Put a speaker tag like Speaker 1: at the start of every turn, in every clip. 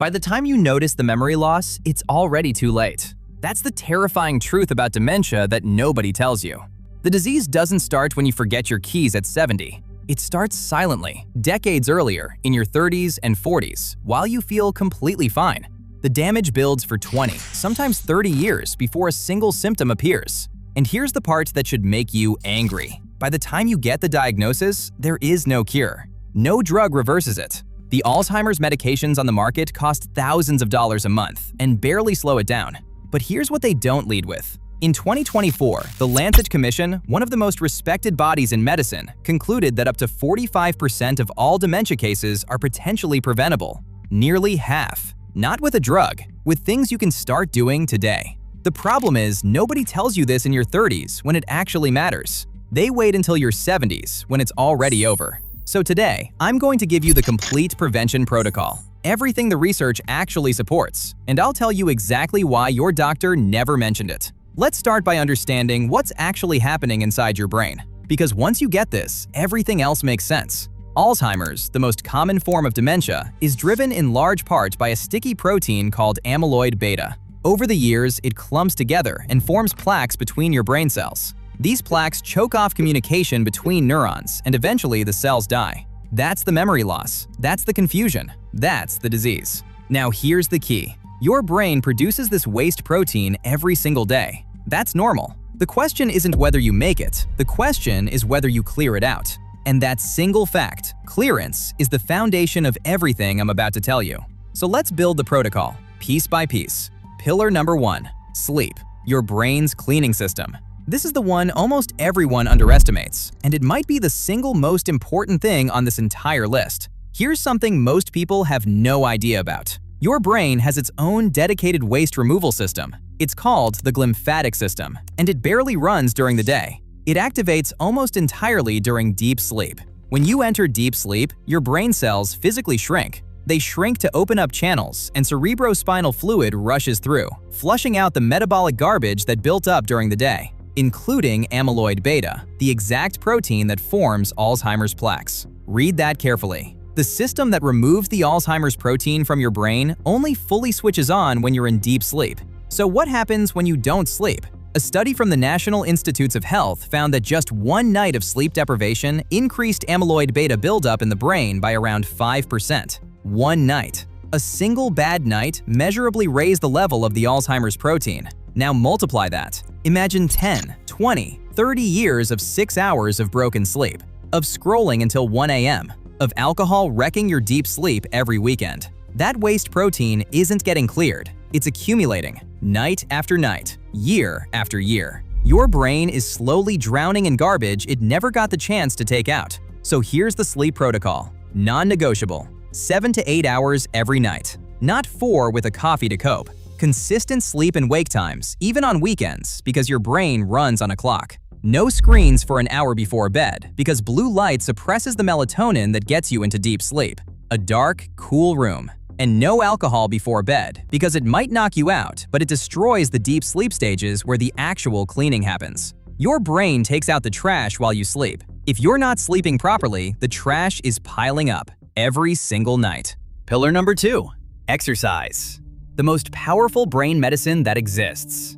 Speaker 1: By the time you notice the memory loss, it's already too late. That's the terrifying truth about dementia that nobody tells you. The disease doesn't start when you forget your keys at 70. It starts silently, decades earlier, in your 30s and 40s, while you feel completely fine. The damage builds for 20, sometimes 30 years before a single symptom appears. And here's the part that should make you angry. By the time you get the diagnosis, there is no cure. No drug reverses it. The Alzheimer's medications on the market cost thousands of dollars a month and barely slow it down. But here's what they don't lead with. In 2024, the Lancet Commission, one of the most respected bodies in medicine, concluded that up to 45% of all dementia cases are potentially preventable. Nearly half. Not with a drug, with things you can start doing today. The problem is, nobody tells you this in your 30s when it actually matters. They wait until your 70s when it's already over. So today, I'm going to give you the complete prevention protocol, everything the research actually supports, and I'll tell you exactly why your doctor never mentioned it. Let's start by understanding what's actually happening inside your brain, because once you get this, everything else makes sense. Alzheimer's, the most common form of dementia, is driven in large part by a sticky protein called amyloid beta. Over the years, it clumps together and forms plaques between your brain cells. These plaques choke off communication between neurons, and eventually the cells die. That's the memory loss. That's the confusion. That's the disease. Now here's the key. Your brain produces this waste protein every single day. That's normal. The question isn't whether you make it. The question is whether you clear it out. And that single fact, clearance, is the foundation of everything I'm about to tell you. So let's build the protocol, piece by piece. Pillar number 1, sleep, your brain's cleaning system. This is the one almost everyone underestimates, and it might be the single most important thing on this entire list. Here's something most people have no idea about. Your brain has its own dedicated waste removal system. It's called the glymphatic system, and it barely runs during the day. It activates almost entirely during deep sleep. When you enter deep sleep, your brain cells physically shrink. They shrink to open up channels, and cerebrospinal fluid rushes through, flushing out the metabolic garbage that built up during the day, including amyloid beta, the exact protein that forms Alzheimer's plaques. Read that carefully. The system that removes the Alzheimer's protein from your brain only fully switches on when you're in deep sleep. So what happens when you don't sleep? A study from the National Institutes of Health found that just one night of sleep deprivation increased amyloid beta buildup in the brain by around 5%. One night. A single bad night measurably raised the level of the Alzheimer's protein. Now multiply that. Imagine 10, 20, 30 years of 6 hours of broken sleep, of scrolling until 1 a.m., of alcohol wrecking your deep sleep every weekend. That waste protein isn't getting cleared. It's accumulating, night after night, year after year. Your brain is slowly drowning in garbage it never got the chance to take out. So here's the sleep protocol. Non-negotiable. 7 to 8 hours every night. Not 4 with a coffee to cope. Consistent sleep and wake times, even on weekends, because your brain runs on a clock. No screens for an hour before bed, because blue light suppresses the melatonin that gets you into deep sleep. A dark, cool room. And no alcohol before bed, because it might knock you out, but it destroys the deep sleep stages where the actual cleaning happens. Your brain takes out the trash while you sleep. If you're not sleeping properly, the trash is piling up every single night. Pillar number 2, exercise. The most powerful brain medicine that exists.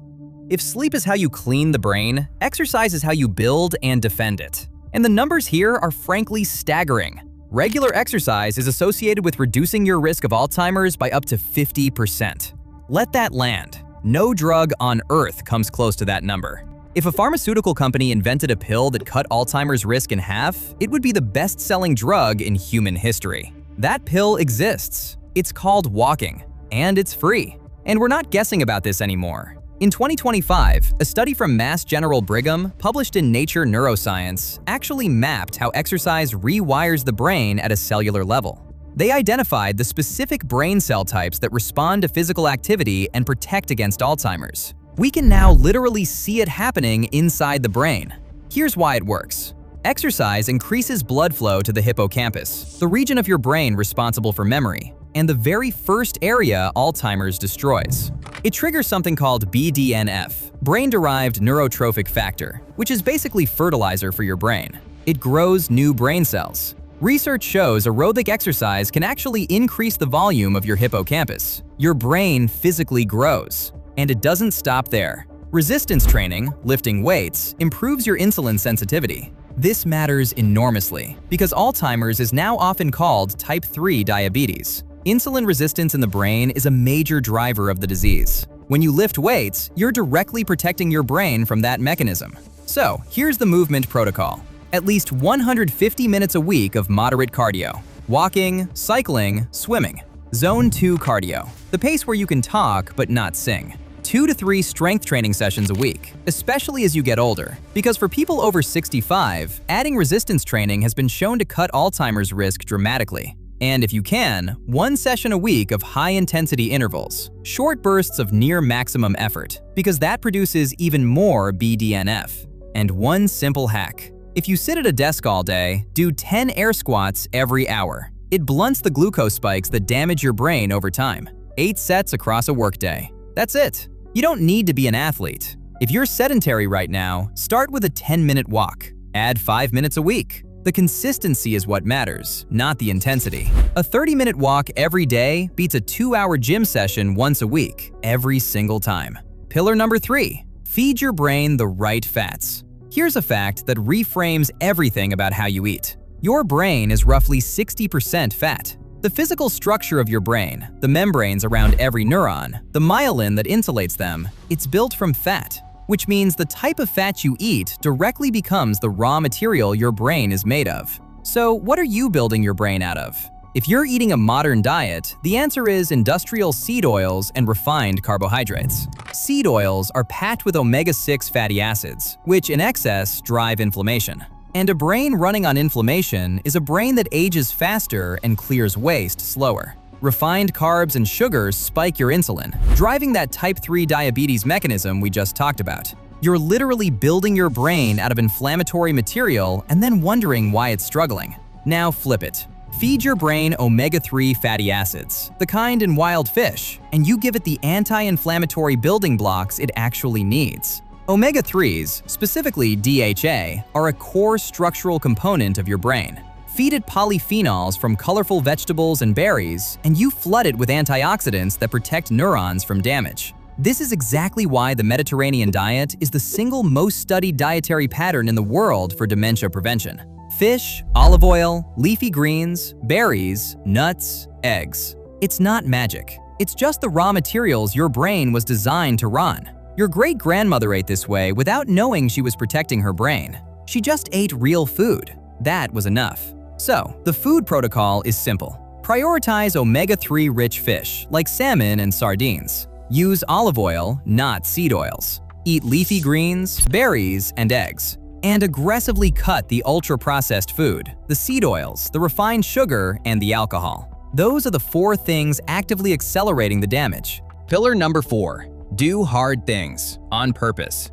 Speaker 1: If sleep is how you clean the brain, exercise is how you build and defend it. And the numbers here are frankly staggering. Regular exercise is associated with reducing your risk of Alzheimer's by up to 50%. Let that land. No drug on earth comes close to that number. If a pharmaceutical company invented a pill that cut Alzheimer's risk in half, it would be the best-selling drug in human history. That pill exists. It's called walking, and it's free. And we're not guessing about this anymore. In 2025, a study from Mass General Brigham, published in Nature Neuroscience, actually mapped how exercise rewires the brain at a cellular level. They identified the specific brain cell types that respond to physical activity and protect against Alzheimer's. We can now literally see it happening inside the brain. Here's why it works. Exercise increases blood flow to the hippocampus, the region of your brain responsible for memory, and the very first area Alzheimer's destroys. It triggers something called BDNF, brain-derived neurotrophic factor, which is basically fertilizer for your brain. It grows new brain cells. Research shows aerobic exercise can actually increase the volume of your hippocampus. Your brain physically grows. And it doesn't stop there. Resistance training, lifting weights, improves your insulin sensitivity. This matters enormously because Alzheimer's is now often called type 3 diabetes. Insulin resistance in the brain is a major driver of the disease. When you lift weights, you're directly protecting your brain from that mechanism. So, here's the movement protocol. At least 150 minutes a week of moderate cardio. Walking, cycling, swimming. Zone 2 cardio, the pace where you can talk but not sing. 2 to 3 strength training sessions a week, especially as you get older. Because for people over 65, adding resistance training has been shown to cut Alzheimer's risk dramatically. And if you can, 1 session a week of high-intensity intervals, short bursts of near maximum effort, because that produces even more BDNF. And 1 simple hack. If you sit at a desk all day, do 10 air squats every hour. It blunts the glucose spikes that damage your brain over time. 8 sets across a workday. That's it. You don't need to be an athlete. If you're sedentary right now, start with a 10-minute walk. Add 5 minutes a week. The consistency is what matters, not the intensity. A 30-minute walk every day beats a 2-hour gym session once a week, every single time. Pillar number 3, feed your brain the right fats. Here's a fact that reframes everything about how you eat. Your brain is roughly 60% fat. The physical structure of your brain, the membranes around every neuron, the myelin that insulates them, it's built from fat. Which means the type of fat you eat directly becomes the raw material your brain is made of. So what are you building your brain out of? If you're eating a modern diet, the answer is industrial seed oils and refined carbohydrates. Seed oils are packed with omega-6 fatty acids, which in excess drive inflammation. And a brain running on inflammation is a brain that ages faster and clears waste slower. Refined carbs and sugars spike your insulin, driving that type 3 diabetes mechanism we just talked about. You're literally building your brain out of inflammatory material and then wondering why it's struggling. Now flip it. Feed your brain omega-3 fatty acids, the kind in wild fish, and you give it the anti-inflammatory building blocks it actually needs. Omega-3s, specifically DHA, are a core structural component of your brain. Feed it polyphenols from colorful vegetables and berries, and you flood it with antioxidants that protect neurons from damage. This is exactly why the Mediterranean diet is the single most studied dietary pattern in the world for dementia prevention. Fish, olive oil, leafy greens, berries, nuts, eggs. It's not magic. It's just the raw materials your brain was designed to run. Your great-grandmother ate this way without knowing she was protecting her brain. She just ate real food. That was enough. So, the food protocol is simple. Prioritize omega-3 rich fish, like salmon and sardines. Use olive oil, not seed oils. Eat leafy greens, berries, and eggs. And aggressively cut the ultra-processed food, the seed oils, the refined sugar, and the alcohol. Those are the 4 things actively accelerating the damage. Pillar number 4, do hard things on purpose.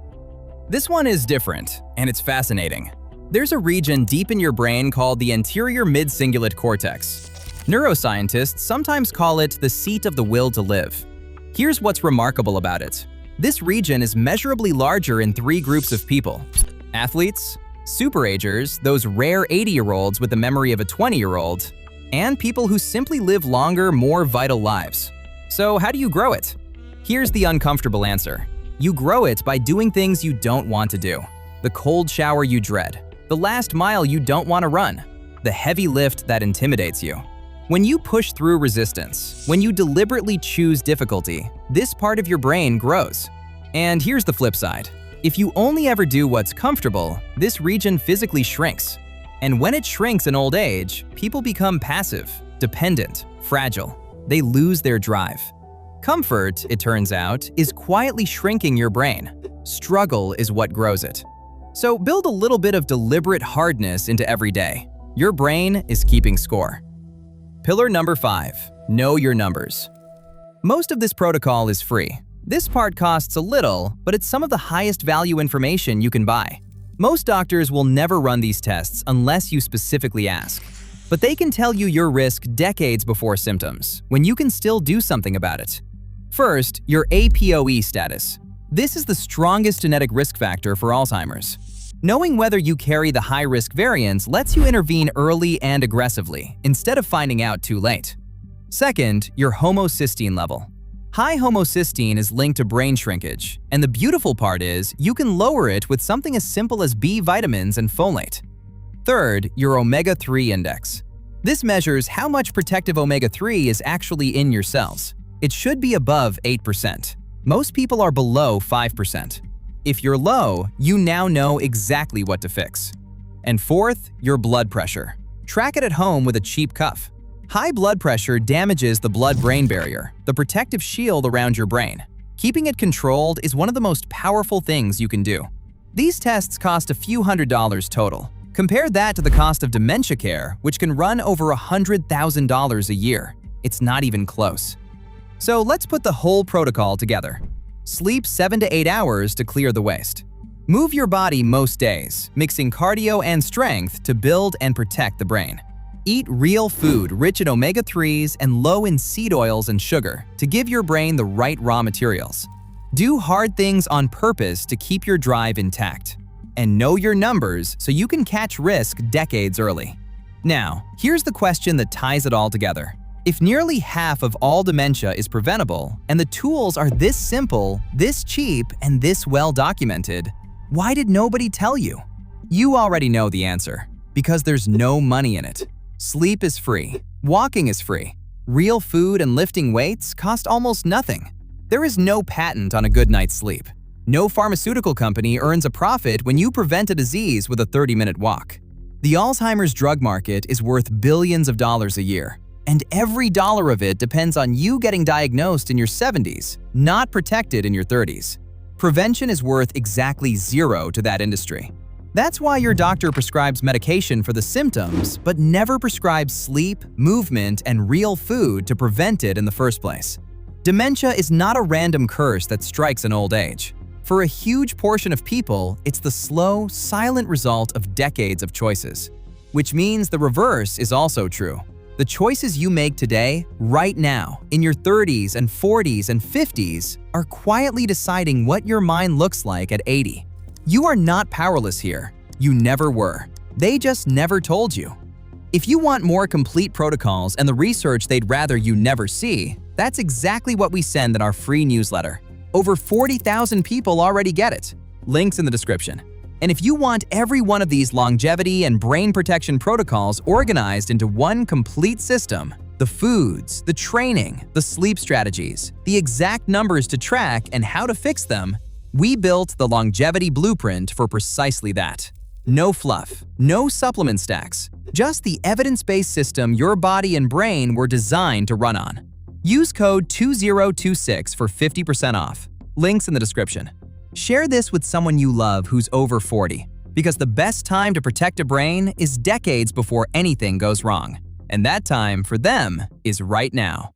Speaker 1: This one is different, and it's fascinating. There's a region deep in your brain called the anterior mid-cingulate cortex. Neuroscientists sometimes call it the seat of the will to live. Here's what's remarkable about it. This region is measurably larger in 3 groups of people: athletes, superagers, those rare 80-year-olds with the memory of a 20-year-old, and people who simply live longer, more vital lives. So how do you grow it? Here's the uncomfortable answer. You grow it by doing things you don't want to do. The cold shower you dread. The last mile you don't want to run. The heavy lift that intimidates you. When you push through resistance, when you deliberately choose difficulty, this part of your brain grows. And here's the flip side. If you only ever do what's comfortable, this region physically shrinks. And when it shrinks in old age, people become passive, dependent, fragile. They lose their drive. Comfort, it turns out, is quietly shrinking your brain. Struggle is what grows it. So build a little bit of deliberate hardness into every day. Your brain is keeping score. Pillar number 5, know your numbers. Most of this protocol is free. This part costs a little, but it's some of the highest value information you can buy. Most doctors will never run these tests unless you specifically ask. But they can tell you your risk decades before symptoms, when you can still do something about it. First, your APOE status. This is the strongest genetic risk factor for Alzheimer's. Knowing whether you carry the high-risk variants lets you intervene early and aggressively, instead of finding out too late. Second, your homocysteine level. High homocysteine is linked to brain shrinkage, and the beautiful part is you can lower it with something as simple as B vitamins and folate. Third, your omega-3 index. This measures how much protective omega-3 is actually in your cells. It should be above 8%. Most people are below 5%. If you're low, you now know exactly what to fix. And fourth, your blood pressure. Track it at home with a cheap cuff. High blood pressure damages the blood-brain barrier, the protective shield around your brain. Keeping it controlled is one of the most powerful things you can do. These tests cost a few $100s total. Compare that to the cost of dementia care, which can run over $100,000 a year. It's not even close. So let's put the whole protocol together. Sleep 7 to 8 hours to clear the waste. Move your body most days, mixing cardio and strength to build and protect the brain. Eat real food rich in omega-3s and low in seed oils and sugar to give your brain the right raw materials. Do hard things on purpose to keep your drive intact. And know your numbers so you can catch risk decades early. Now, here's the question that ties it all together. If nearly half of all dementia is preventable, and the tools are this simple, this cheap, and this well documented, why did nobody tell you? You already know the answer. Because there's no money in it. Sleep is free. Walking is free. Real food and lifting weights cost almost nothing. There is no patent on a good night's sleep. No pharmaceutical company earns a profit when you prevent a disease with a 30-minute walk. The Alzheimer's drug market is worth billions of dollars a year, and every dollar of it depends on you getting diagnosed in your 70s, not protected in your 30s. Prevention is worth exactly zero to that industry. That's why your doctor prescribes medication for the symptoms, but never prescribes sleep, movement, and real food to prevent it in the first place. Dementia is not a random curse that strikes in old age. For a huge portion of people, it's the slow, silent result of decades of choices. Which means the reverse is also true. The choices you make today, right now, in your 30s and 40s and 50s, are quietly deciding what your mind looks like at 80. You are not powerless here. You never were. They just never told you. If you want more complete protocols and the research they'd rather you never see, that's exactly what we send in our free newsletter. Over 40,000 people already get it. Links in the description. And if you want every one of these longevity and brain protection protocols organized into one complete system, the foods, the training, the sleep strategies, the exact numbers to track and how to fix them, we built the longevity blueprint for precisely that. No fluff, no supplement stacks, just the evidence-based system your body and brain were designed to run on. Use code 2026 for 50% off. Links in the description. Share this with someone you love who's over 40, because the best time to protect a brain is decades before anything goes wrong. And that time, for them, is right now.